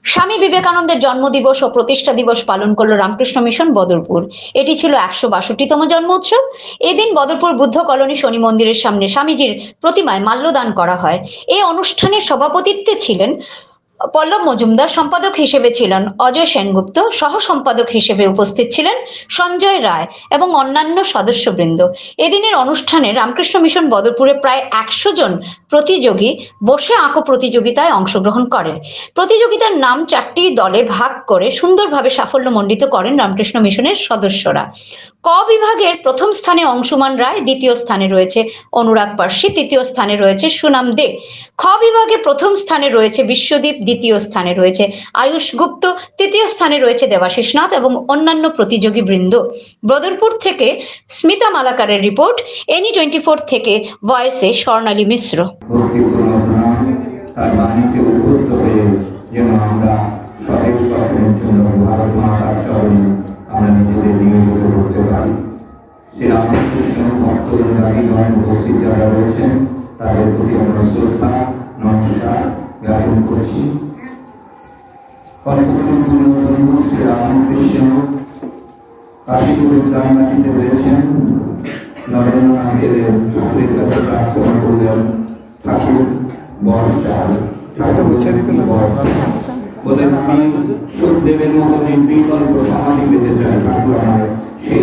স্বামী বিবেকানন্দের জন্মদিবস ও প্রতিষ্ঠা দিবস পালন করলো রামকৃষ্ণ মিশন বদরপুর। এটি ছিল ১৬২তম জন্ম উৎসব। এদিন বদরপুর বুদ্ধ কলোনি শনি মন্দিরের সামনে স্বামীজির প্রতিমায় মাল্যদান করা হয়। এই অনুষ্ঠানের সভাপতিত্বে ছিলেন পল্লব মজুমদার, সম্পাদক হিসেবে ছিলেন অজয় সেনগুপ্ত, সহ সম্পাদক হিসেবে উপস্থিত ছিলেন সঞ্জয় রায় এবং অন্যান্য সদস্যবৃন্দ। এদিনের অনুষ্ঠানে রামকৃষ্ণ মিশন বদরপুরে প্রায় ১০০ জন প্রতিযোগী বসে আঁকো প্রতিযোগিতায় অংশগ্রহণ করেন। প্রতিযোগিতার নাম ৪টি দলে ভাগ করে সুন্দরভাবে সাফল্যমণ্ডিত করেন রামকৃষ্ণ মিশনের সদস্যরা। ক বিভাগের প্রথম স্থানে অংশুমান রায়, দ্বিতীয় স্থানে রয়েছে অনুরাগ পার্সি, তৃতীয় স্থানে রয়েছে সুনাম দে। খ বিভাগে প্রথম স্থানে রয়েছে বিশ্বদীপ, দ্বিতীয় স্থানে রয়েছে আয়ুষ গুপ্ত, তৃতীয় স্থানে রয়েছে দেবাশিস নাথ এবং অন্যান্য প্রতিযোগী বৃন্দ। বদরপুর থেকে স্মিতা মালাকারের রিপোর্ট, NE24 থেকে ভয়েসে স্বর্ণালী মিশ্র। তার বাণীতে উদ্বুদ্ধ হয়ে যেন আমরা স্বদেশ গঠনের জন্য ভারত মাতার চরণে আমরা নিজেদের নিয়োজিত করতে পারি। শ্রী রামকৃষ্ণ ভক্তগণ উপস্থিত যারা রয়েছেন তাদের প্রতি আমরা শ্রদ্ধা নমস্কার জ্ঞাপন করছি। কল্পতরু শ্রী রামকৃষ্ণ কাশীপুর গ্রামবাটিতে রয়েছেন। নরেন্দ্রনাথের ঠাকুরের কাছে প্রার্থনা করলেন, ঠাকুর বলেন আমি সুখদেবের মতো নির্বিকল্প সমাধি পেতে চাই, ঠাকুর আমার সেই